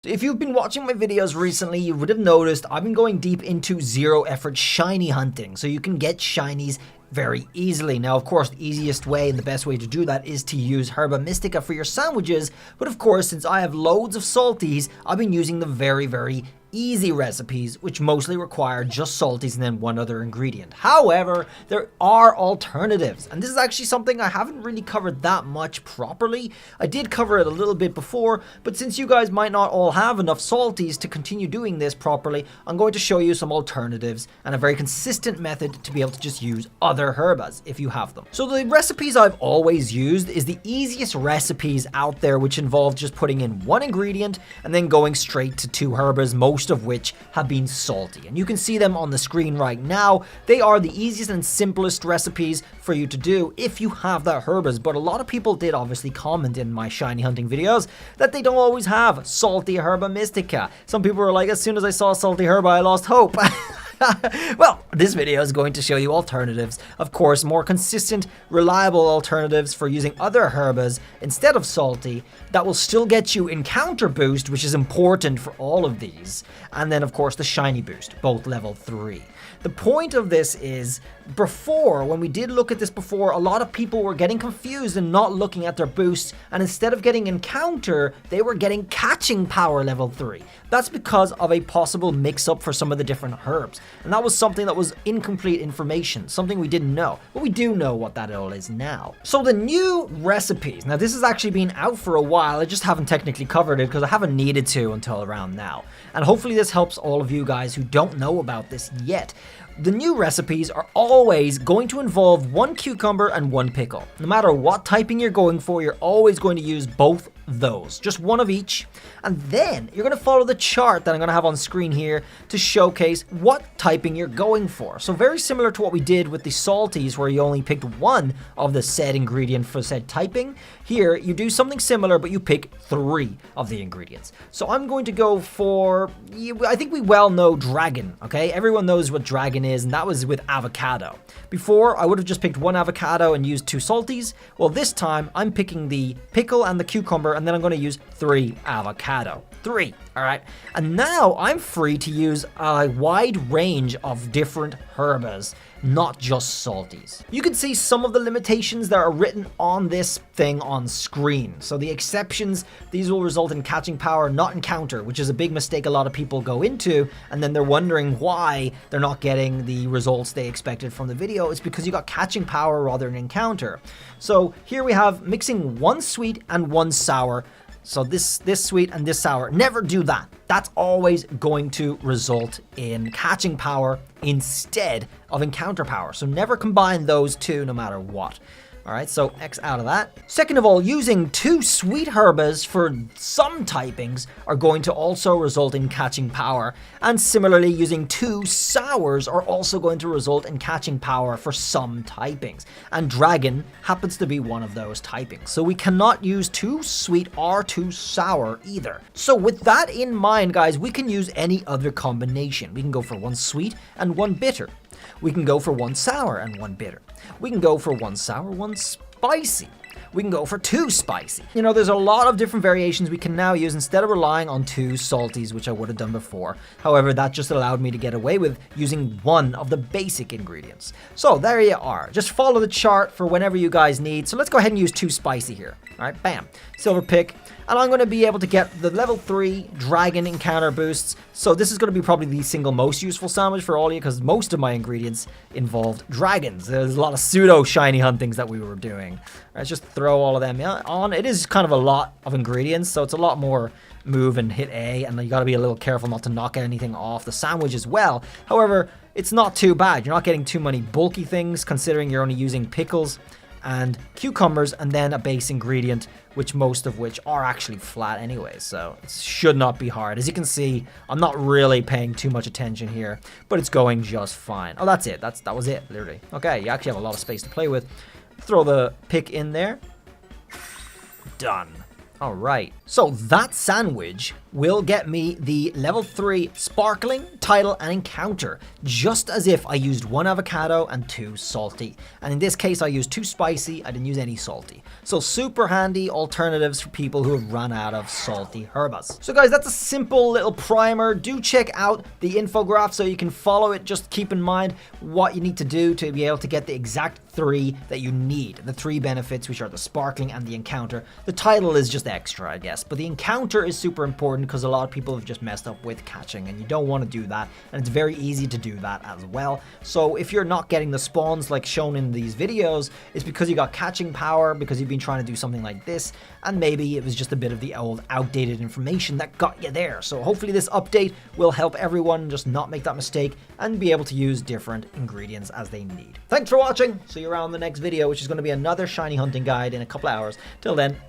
If you've been watching my videos recently, you would have noticed I've been going deep into zero effort shiny hunting, so you can get shinies very easily. Now, of course, the easiest way and the best way to do that is to use Herba Mystica for your sandwiches, but of course, since I have loads of salties, I've been using the very easy recipes, which mostly require just salties and then one other ingredient. However, there are alternatives, and this is actually something I haven't really covered that much properly. I did cover it a little bit before, but since you guys might not all have enough salties to continue doing this properly, I'm going to show you some alternatives and a very consistent method to be able to just use other herbas if you have them. So the recipes I've always used is the easiest recipes out there, which involve just putting in one ingredient and then going straight to two herbas, most of which have been salty. And you can see them on the screen right now. They are the easiest and simplest recipes for you to do if you have that herbas, but a lot of people did obviously comment in my shiny hunting videos that they don't always have salty Herba Mystica. Some people were like, as soon as I saw salty herba, I lost hope. Well, this video is going to show you alternatives. Of course, more consistent, reliable alternatives for using other herbas instead of salty that will still get you encounter boost, which is important for all of these. And then, of course, the shiny boost, both level 3. The point of this is, before, when we did look at this before, a lot of people were getting confused and not looking at their boosts, and instead of getting encounter, they were getting catching power level 3. That's because of a possible mix-up for some of the different herbs, and that was something that was incomplete information, something we didn't know, but we do know what that all is now. So the new recipes, now this has actually been out for a while, I just haven't technically covered it because I haven't needed to until around now, and hopefully this helps all of you guys who don't know about this yet. The new recipes are always going to involve one cucumber and one pickle. No matter what typing you're going for, you're always going to use both those, just one of each, and then you're going to follow the chart that I'm going to have on screen here to showcase what typing you're going for. So very similar to what we did with the salties, where you only picked one of the said ingredient for said typing. Here you do something similar, but you pick 3 of the ingredients. So I'm going to go for, I think we well know dragon, okay? Everyone knows what dragon is, and that was with avocado. Before, I would have just picked one avocado and used 2 salties. Well, this time I'm picking the pickle and the cucumber, and then I'm going to use 3 avocado. 3, all right? And now I'm free to use a wide range of different herbas, not just salties. You can see some of the limitations that are written on this thing on screen. So the exceptions, these will result in catching power, not encounter, which is a big mistake a lot of people go into, and then they're wondering why they're not getting the results they expected from the video. It's because you got catching power rather than encounter. So here we have mixing 1 sweet and 1 sour. So this sweet and this sour, never do that. That's always going to result in catching power instead of encounter power. So never combine those two no matter what. All right, so X out of that. Second of all, using 2 sweet herbas for some typings are going to also result in catching power. And similarly, using 2 sours are also going to result in catching power for some typings. And dragon happens to be one of those typings. So we cannot use 2 sweet or 2 sour either. So with that in mind, guys, we can use any other combination. We can go for 1 sweet and 1 bitter. We can go for 1 sour and 1 bitter. We can go for 1 sour, 1 spicy. We can go for 2 spicy. You know, there's a lot of different variations we can now use instead of relying on 2 salties, which I would have done before. However, that just allowed me to get away with using 1 of the basic ingredients. So there you are. Just follow the chart for whenever you guys need. So let's go ahead and use 2 spicy here. All right, bam, silver pick. And I'm going to be able to get the level 3 dragon encounter boosts. So this is going to be probably the single most useful sandwich for all of you, because most of my ingredients involved dragons. There's a lot of pseudo shiny huntings that we were doing. Let's just throw all of them on. It is kind of a lot of ingredients, so it's a lot more move and hit A, and you got to be a little careful not to knock anything off the sandwich as well. However, it's not too bad. You're not getting too many bulky things, considering you're only using pickles and cucumbers and then a base ingredient, which most of which are actually flat anyway, so it should not be hard. As you can see, I'm not really paying too much attention here, but it's going just fine. Oh, that's it. That was it, literally. Okay, you actually have a lot of space to play with. Throw the pick in there. Done. All right, so that sandwich will get me the level 3 sparkling, title, and encounter, just as if I used 1 avocado and 2 salty. And in this case, I used 2 spicy, I didn't use any salty. So super handy alternatives for people who have run out of salty herbas. So guys, that's a simple little primer. Do check out the infograph so you can follow it. Just keep in mind what you need to do to be able to get the exact 3 that you need. The 3 benefits, which are the sparkling and the encounter. The title is just extra, I guess, but the encounter is super important because a lot of people have just messed up with catching, and you don't want to do that, and it's very easy to do that as well. So if you're not getting the spawns like shown in these videos, it's because you got catching power, because you've been trying to do something like this, and maybe it was just a bit of the old outdated information that got you there. So hopefully this update will help everyone just not make that mistake and be able to use different ingredients as they need. Thanks for watching. See you around the next video, which is going to be another shiny hunting guide in a couple hours. Till then, bye.